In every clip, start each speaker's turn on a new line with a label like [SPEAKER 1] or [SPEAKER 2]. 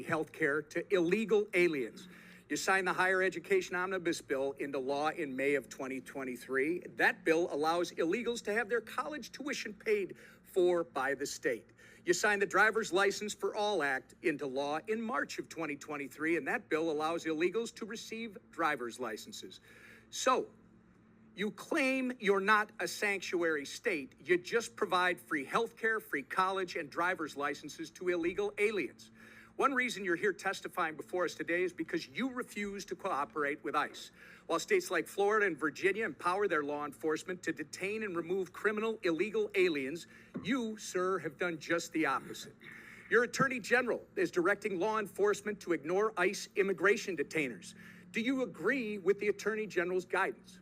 [SPEAKER 1] Health care to illegal aliens. You signed the Higher Education Omnibus Bill into law in May of 2023. That bill allows illegals to have their college tuition paid for by the state. You signed the Driver's License for All Act into law in March of 2023, and that bill allows illegals to receive driver's licenses. So, you claim you're not a sanctuary state. You just provide free health care, free college, and driver's licenses to illegal aliens. One reason you're here testifying before us today is because you refuse to cooperate with ICE. While states like Florida and Virginia empower their law enforcement to detain and remove criminal illegal aliens, you, sir, have done just the opposite. Your Attorney General is directing law enforcement to ignore ICE immigration detainers. Do you agree with the Attorney General's guidance?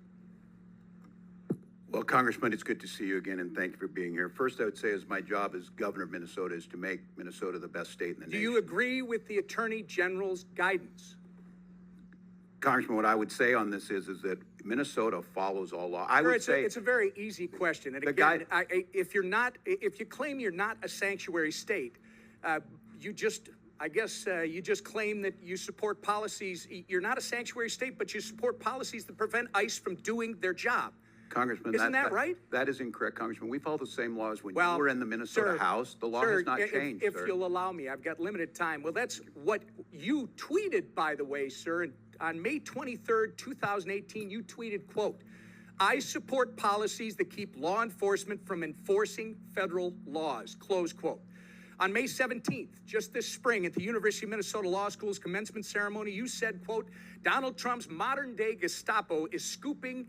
[SPEAKER 2] Well, Congressman, it's good to see you again, and thank you for being here. First, I would say is my job as governor of Minnesota is to make Minnesota the best state in the nation.
[SPEAKER 1] Do you agree with the Attorney General's guidance?
[SPEAKER 2] Congressman, what I would say on this is that Minnesota follows all law. I would say
[SPEAKER 1] it's a very easy question. And again, if you claim you're not a sanctuary state, you just claim that you support policies. You're not a sanctuary state, but you support policies that prevent ICE from doing their job.
[SPEAKER 2] Congressman,
[SPEAKER 1] isn't that right?
[SPEAKER 2] That is incorrect, Congressman. We follow the same laws when you were in the Minnesota House. The law has not changed,
[SPEAKER 1] if you'll allow me, I've got limited time. Well, that's what you tweeted, by the way, sir. On May 23rd, 2018, you tweeted, quote, "I support policies that keep law enforcement from enforcing federal laws," close quote. On May 17th, just this spring, at the University of Minnesota Law School's commencement ceremony, you said, quote, "Donald Trump's modern-day Gestapo is scooping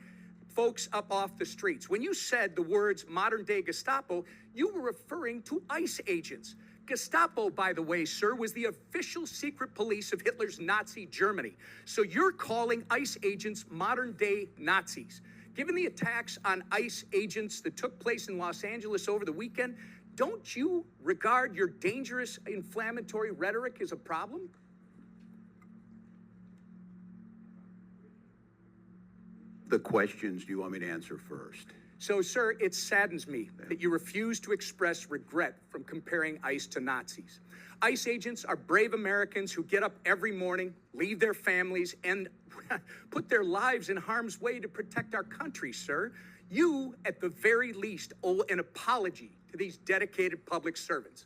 [SPEAKER 1] folks up off the streets." When you said the words modern-day Gestapo, you were referring to ICE agents. Gestapo, by the way, sir, was the official secret police of Hitler's Nazi Germany. So you're calling ICE agents modern-day Nazis. Given the attacks on ICE agents that took place in Los Angeles over the weekend, don't you regard your dangerous, inflammatory rhetoric as a problem?
[SPEAKER 2] The questions do you want me to answer first?
[SPEAKER 1] So, sir, it saddens me that you refuse to express regret from comparing ICE to Nazis. ICE agents are brave Americans who get up every morning, leave their families, and put their lives in harm's way to protect our country, sir. You, at the very least, owe an apology to these dedicated public servants.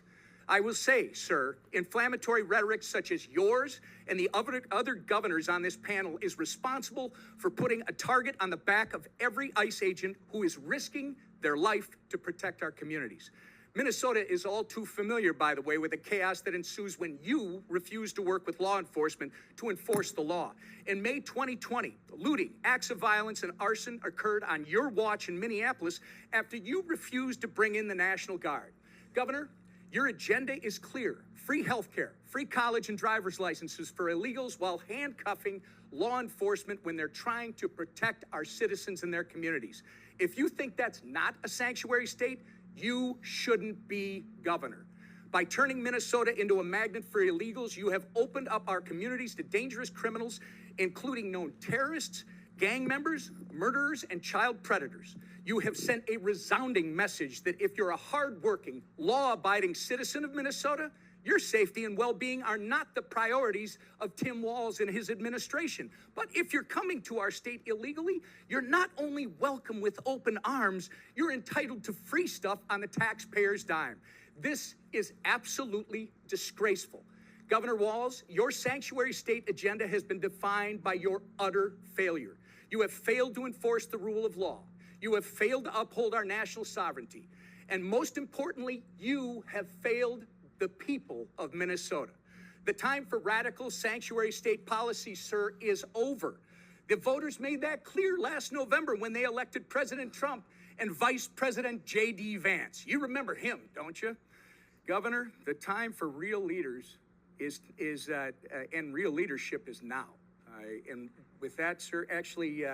[SPEAKER 1] I will say, sir, inflammatory rhetoric such as yours and the other governors on this panel is responsible for putting a target on the back of every ICE agent who is risking their life to protect our communities. Minnesota is all too familiar, by the way, with the chaos that ensues when you refuse to work with law enforcement to enforce the law. In May 2020, looting, acts of violence, and arson occurred on your watch in Minneapolis after you refused to bring in the National Guard. Governor, your agenda is clear: free health care, free college and driver's licenses for illegals while handcuffing law enforcement when they're trying to protect our citizens and their communities. If you think that's not a sanctuary state, you shouldn't be governor. By turning Minnesota into a magnet for illegals, you have opened up our communities to dangerous criminals, including known terrorists, gang members, murderers, and child predators. You have sent a resounding message that if you're a hardworking, law-abiding citizen of Minnesota, your safety and well-being are not the priorities of Tim Walz and his administration. But if you're coming to our state illegally, you're not only welcome with open arms, you're entitled to free stuff on the taxpayer's dime. This is absolutely disgraceful. Governor Walz, your sanctuary state agenda has been defined by your utter failure. You have failed to enforce the rule of law. You have failed to uphold our national sovereignty. And most importantly, you have failed the people of Minnesota. The time for radical sanctuary state policy, sir, is over. The voters made that clear last November when they elected President Trump and Vice President J.D. Vance. You remember him, don't you? Governor, the time for real leaders and real leadership is now. And with that, sir, actually,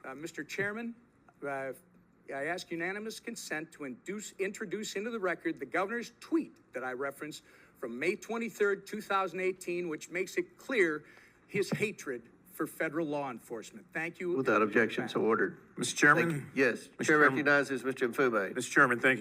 [SPEAKER 1] Mr. Chairman, I ask unanimous consent to introduce into the record the governor's tweet that I referenced from May 23rd, 2018, which makes it clear his hatred for federal law enforcement. Thank you.
[SPEAKER 3] Without objection, so ordered.
[SPEAKER 4] Mr. Chairman?
[SPEAKER 3] Yes.
[SPEAKER 4] Mr.
[SPEAKER 3] Chair
[SPEAKER 4] Chairman.
[SPEAKER 3] recognizes Mr. Mfume.
[SPEAKER 4] Mr. Chairman, thank you.